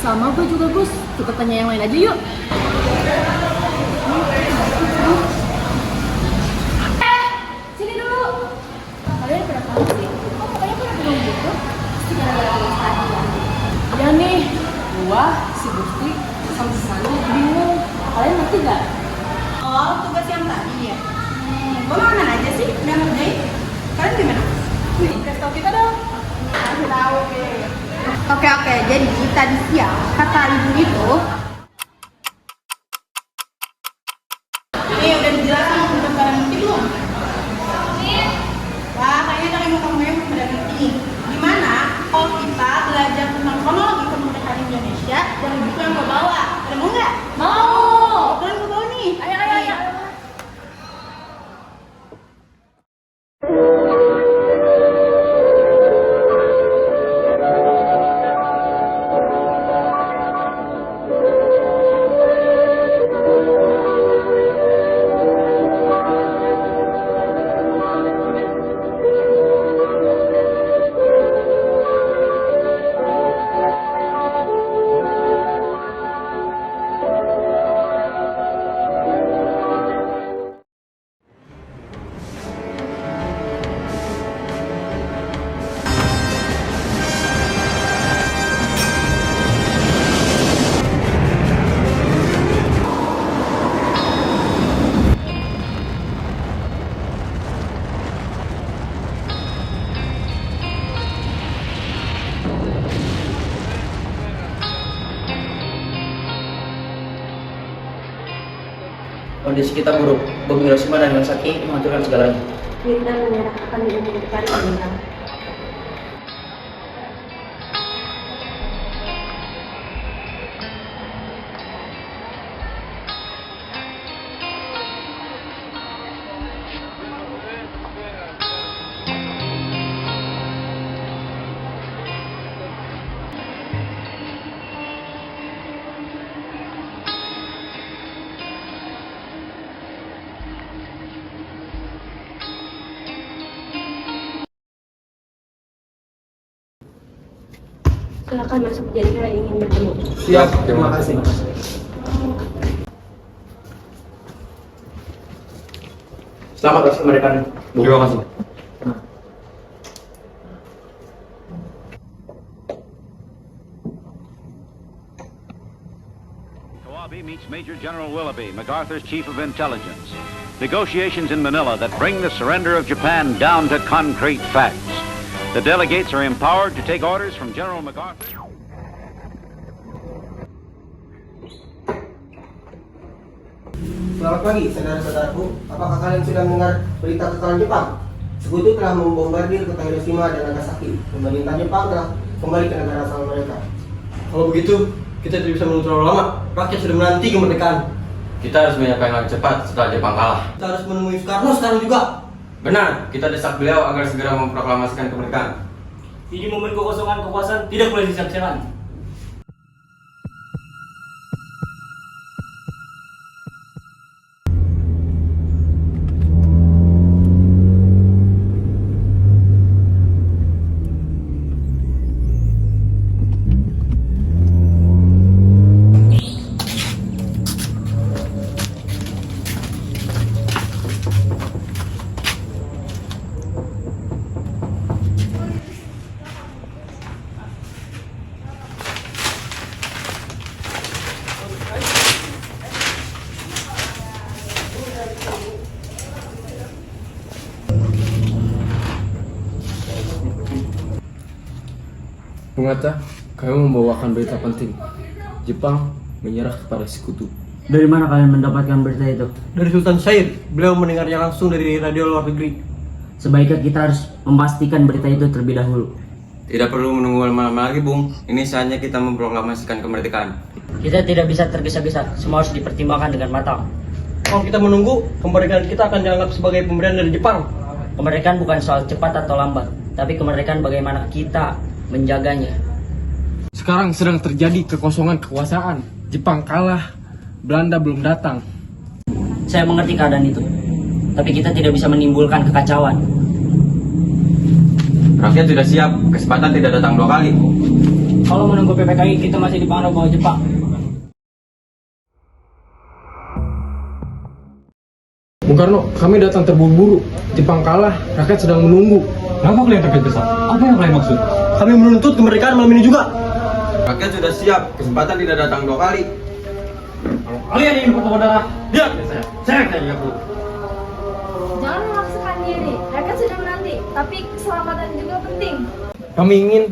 Sama gue juga Gus, kita tanya yang lain aja yuk. Sini dulu. Kalian pada tahu sih? Kok pokoknya pada belum gitu? Pasti gara-gara tulis tadi ya. Ya nih, gua, si Gusti, sama si Sani bingung. Kalian ngerti gak? Oh, tugas yang tadi ya? Gue mau aman aja sih, udah ngerjain. Kalian gimana? Kasih tau kita dong. Kasih tahu deh. Oke, jadi tadi siang kata ibu itu ini udah dijelasin udah pada ngerti belum? Wah, kayaknya dari muka kamu yang udah ngerti. Gimana kalau kita belajar tentang kronologi kemerdekaan Indonesia dari buku yang gue bawa? Ada mau nggak? Mau. Kebetulan gue bawa nih. Ayo. Kondisi kita buruk. Bom Hiroshima dan Nagasaki menghancurkan segalanya. Kita menyerahkan diri kepada Tuhan. Silakan masuk, jadi saya ingin bertemu. Siap, terima kasih. Selamat atas kemerdekaan. Terima kasih. Kawabe meets Major General Willoughby, MacArthur's Chief of Intelligence. Negotiations in Manila that bring the surrender of Japan down to concrete facts. The delegates are empowered to take orders from General MacArthur. Selamat pagi, saudara-saudaraku. Apakah kalian sudah mendengar berita kekalahan Jepang? Sekutu telah membombardir kota Hiroshima dan Nagasaki. Pemerintah Jepang telah kembali ke negara asal mereka. Kalau begitu, kita tidak bisa menunggu terlalu lama. Rakyat sudah menanti kemerdekaan. Kita harus menyampaikan dengan cepat setelah Jepang kalah. Kita harus menemui Soekarno sekarang juga. Benar, kita desak beliau agar segera memproklamasikan kemerdekaan. Ini momen kekosongan kekuasaan tidak boleh disiap-siapkan. Pengaca, kami membawakan berita penting. Jepang menyerah kepada sekutu. Dari mana kalian mendapatkan berita itu? Dari Sultan Syahir, beliau mendengarnya langsung dari radio luar negeri. Sebaiknya kita harus memastikan berita itu terlebih dahulu. Tidak perlu menunggu lama-lama lagi, Bung. Ini saatnya kita memproklamasikan kemerdekaan. Kita tidak bisa tergesa-gesa, semua harus dipertimbangkan dengan matang. Kalau kita menunggu, kemerdekaan kita akan dianggap sebagai pemberian dari Jepang. Kemerdekaan bukan soal cepat atau lambat, tapi kemerdekaan bagaimana kita menjaganya. Sekarang sedang terjadi kekosongan kekuasaan. Jepang kalah, Belanda belum datang. Saya mengerti keadaan itu, tapi kita tidak bisa menimbulkan kekacauan. Rakyat sudah siap, kesempatan tidak datang dua kali. Kalau menunggu PPKI, kita masih dipengaruhi oleh Jepang. Bung Karno, kami datang terburu-buru. Jepang kalah, rakyat sedang menunggu. Kenapa kalian tergesa-gesa? Apa yang kalian maksud? Kami menuntut kemerdekaan malam ini juga. Rakyat sudah siap, kesempatan tidak datang 2 kali. Kalian ingin bertemu darah? Lihat saya tidak perlu. Jangan memaksakan diri. Mereka sudah menanti, tapi keselamatan juga penting. Kami ingin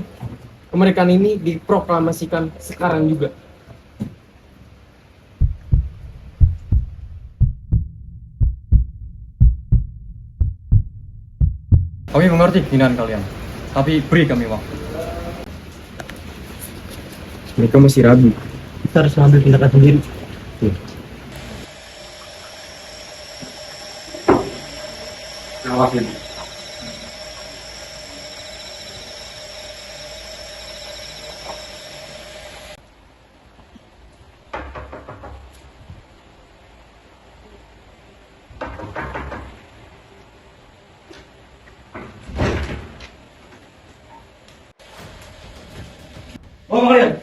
kemerdekaan ini diproklamasikan sekarang juga. Kami mengerti keinginan kalian, tapi beri kami waktu. Mereka masih ragu. Kita harus mengambil tindakan sendiri. Awasin. Oh kalian.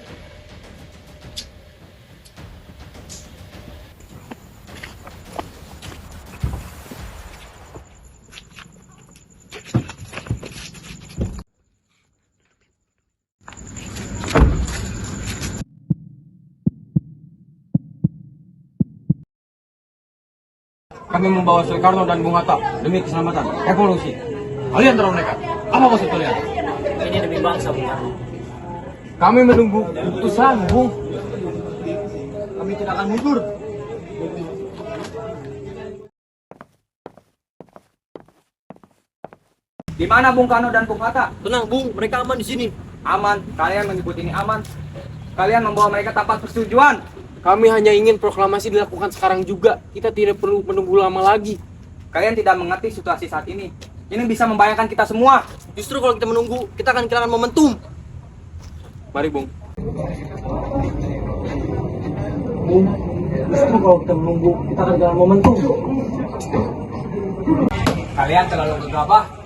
Kami membawa Soekarno dan Bung Hatta demi keselamatan revolusi. Kalian terlalu nekat. Apa maksud kalian? Ini demi bangsa, Bung Karno. Kami menunggu keputusan, Bung. Kami tidak akan mundur. Di mana Bung Karno dan Bung Hatta? Tenang, Bung. Mereka aman di sini. Aman. Kalian menyebut ini aman. Kalian membawa mereka tanpa persetujuan. Kami hanya ingin proklamasi dilakukan sekarang juga. Kita tidak perlu menunggu lama lagi. Kalian tidak mengerti situasi saat ini. Ini bisa membahayakan kita semua. Justru kalau kita menunggu, kita akan kehilangan momentum. Mari, Bung. Justru kalau kita menunggu, kita akan kehilangan momentum. Kalian terlalu gegabah.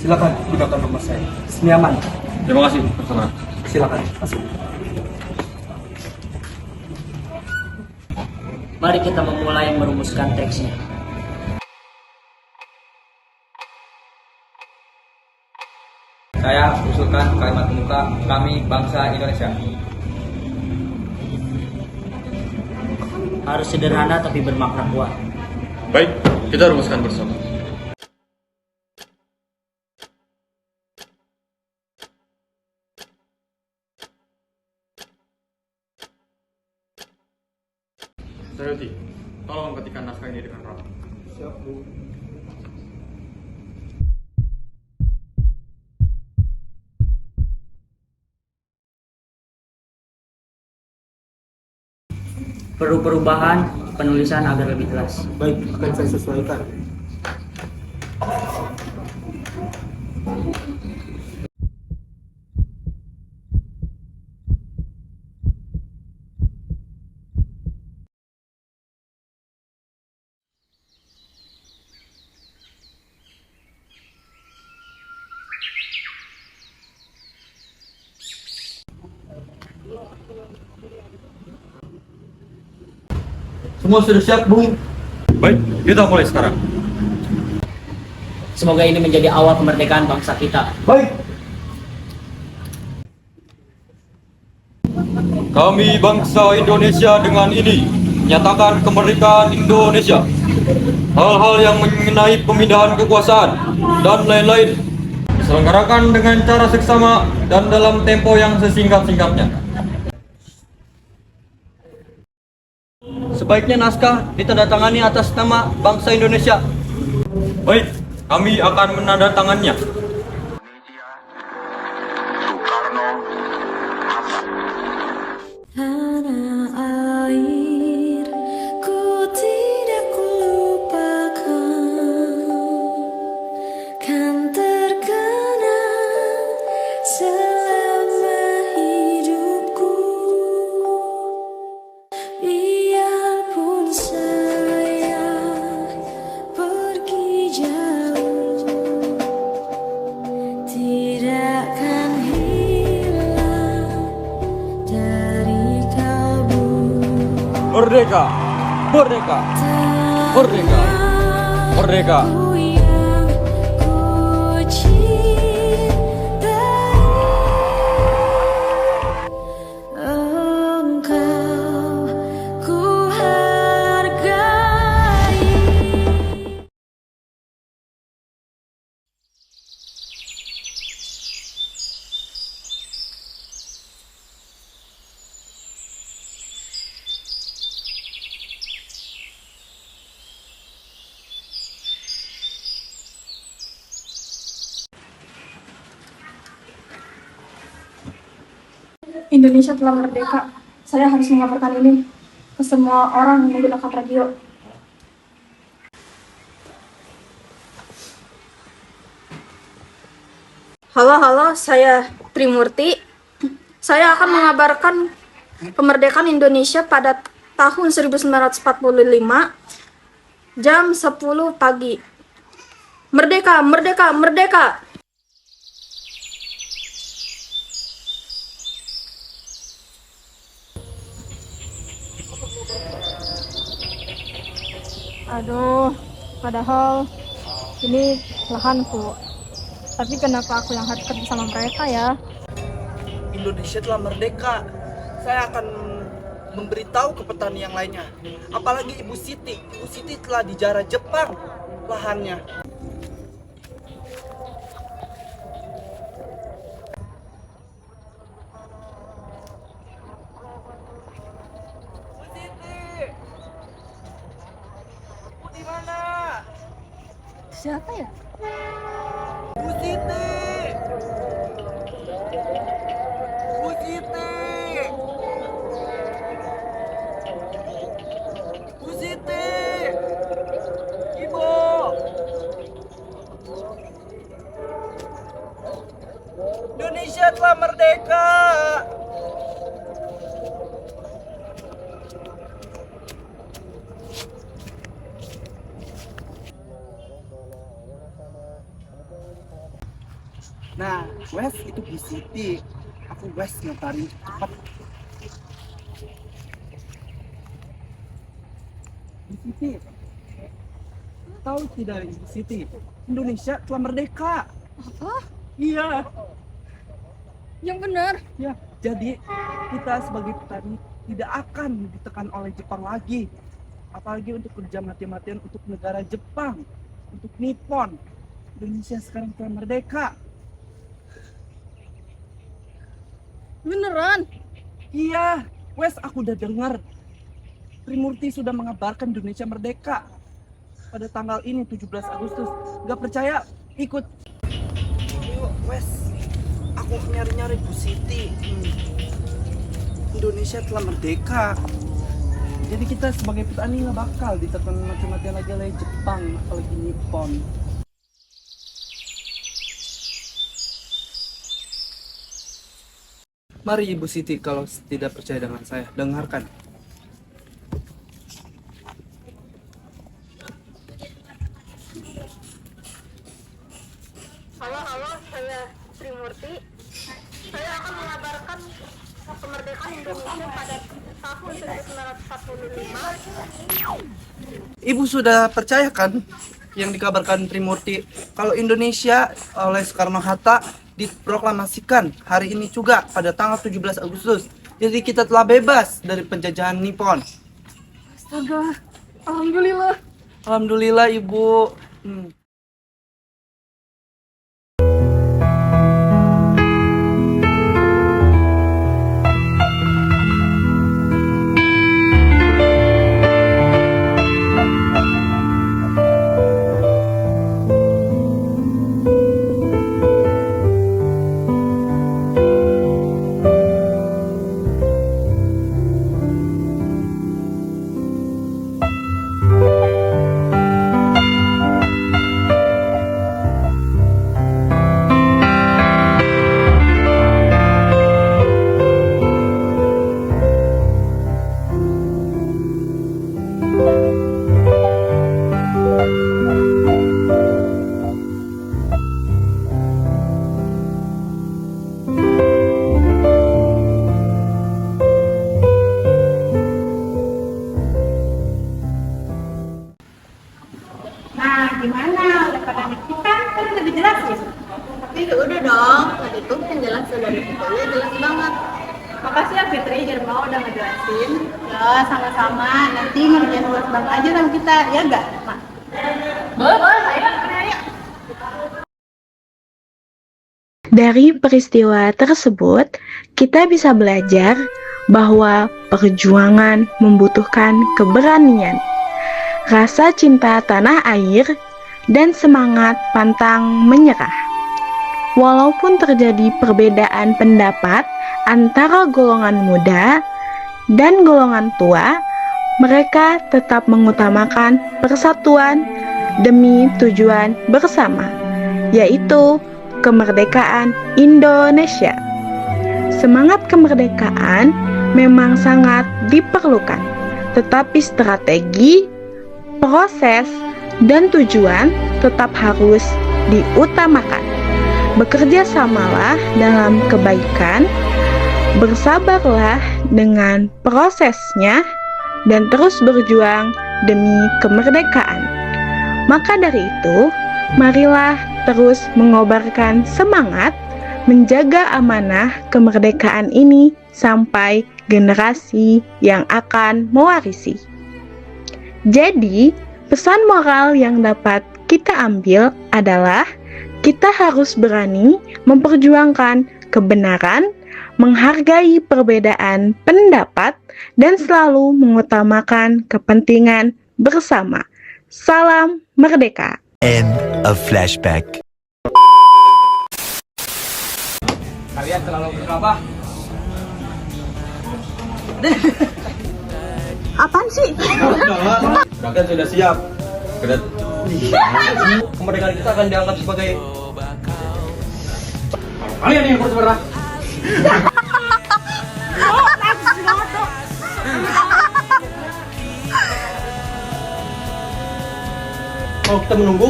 Silakan gunakan nomor saya. Senyaman. Terima kasih, terserah. Silakan. Masuk. Mari kita memulai merumuskan teksnya. Saya usulkan kalimat pembuka kami bangsa Indonesia. Harus sederhana tapi bermakna kuat. Baik, kita rumuskan bersama. Sayuti, tolong ketikkan naskah ini dengan rapi. Siap, Bu. Perlu perubahan penulisan agar lebih jelas. Baik, akan saya sesuaikan. Semua sudah siap, Bung. Baik, kita mulai sekarang. Semoga ini menjadi awal kemerdekaan bangsa kita. Baik. Kami bangsa Indonesia dengan ini menyatakan kemerdekaan Indonesia. Hal-hal yang mengenai pemindahan kekuasaan dan lain-lain diselenggarakan dengan cara seksama dan dalam tempo yang sesingkat-singkatnya. Sebaiknya naskah ditandatangani atas nama bangsa Indonesia. Baik, kami akan menandatangannya. Tanah air ku tidak lupakan, kan terkenang selama hidupku. Biarpun saya pergi jauh, tidak akan hilang dari kalbu. Merdeka! Merdeka! Merdeka! Merdeka! Ku yang ku cintai, engkau ku hargai. Indonesia telah merdeka. Saya harus mengabarkan ini ke semua orang yang menggunakan radio. Halo, saya Trimurti. Saya akan mengabarkan kemerdekaan Indonesia pada tahun 1945 jam 10 pagi. Merdeka, merdeka, merdeka! Aduh, padahal ini lahanku. Tapi kenapa aku yang harus kerja sama mereka ya? Indonesia telah merdeka. Saya akan memberitahu ke petani yang lainnya. Apalagi Ibu Siti. Ibu Siti telah dijajah Jepang lahannya. Bu Siti! Bu di mana? Siapa ya? Bu Siti! Bu Siti! Bu Siti! Ibu! Indonesia telah merdeka! Nah, Wes itu Bu Siti. Aku Wes yang paling cepat. Bu Siti, tahu tidak Bu Siti? Indonesia telah merdeka. Apa? Iya. Yang benar. Ya, jadi kita sebagai petani tidak akan ditekan oleh Jepang lagi. Apalagi untuk kerja mati-matian untuk negara Jepang, untuk Nippon. Indonesia sekarang telah merdeka. Beneran? Iya, Wes aku udah dengar. Trimurti sudah mengabarkan Indonesia merdeka pada tanggal ini 17 Agustus. Gak percaya? Ikut. Yuk, Wes. Aku nyari-nyari Bu Siti. Indonesia telah merdeka. Jadi kita sebagai petani nggak bakal ditekan mati-matian lagi oleh Jepang, apalagi Nippon. Mari Ibu Siti, kalau tidak percaya dengan saya, dengarkan. Halo, saya Trimurti. Saya akan mengabarkan kemerdekaan Indonesia pada tahun 1945. Ibu sudah percaya kan yang dikabarkan Trimurti kalau Indonesia oleh Soekarno-Hatta diproklamasikan hari ini juga pada tanggal 17 Agustus. Jadi kita telah bebas dari penjajahan Nippon. Astaga, alhamdulillah. Alhamdulillah Ibu. hasil dari fotonya jelas banget. Makasih ya Fitri, Jerma udah ngejelasin. Ya, sama-sama. Nanti ngerjain tugas bareng aja sama kita, ya enggak? Mak? Boleh, ayo. Dari peristiwa tersebut, kita bisa belajar bahwa perjuangan membutuhkan keberanian, rasa cinta tanah air, dan semangat pantang menyerah. Walaupun terjadi perbedaan pendapat antara golongan muda dan golongan tua, mereka tetap mengutamakan persatuan demi tujuan bersama, yaitu kemerdekaan Indonesia. Semangat kemerdekaan memang sangat diperlukan, tetapi strategi, proses, dan tujuan tetap harus diutamakan. Bekerja samalah dalam kebaikan, bersabarlah dengan prosesnya, dan terus berjuang demi kemerdekaan. Maka dari itu, marilah terus mengobarkan semangat menjaga amanah kemerdekaan ini sampai generasi yang akan mewarisi. Jadi, pesan moral yang dapat kita ambil adalah kita harus berani memperjuangkan kebenaran, menghargai perbedaan pendapat, dan selalu mengutamakan kepentingan bersama. Salam merdeka. End of flashback. Kalian terlalu gegabah. Apaan sih? Bahkan sudah siap. Kemerdekaan kita akan dianggap sebagai Kalian yang bersuara. Kalau kita menunggu,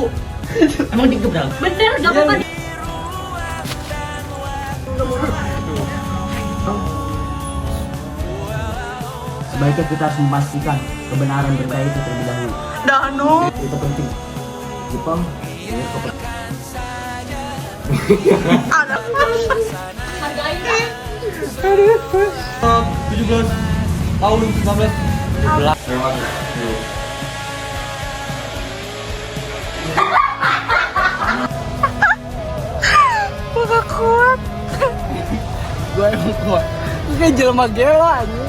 Emang digebrak? Bener, gak apa-apa. Sebaiknya kita harus memastikan kebenaran berita itu terlebih dahulu. Dano. Itu penting. Jepang, Hargain. 17 tahun 19. Gue emang kuat. Gue kayak jelma gelo aja.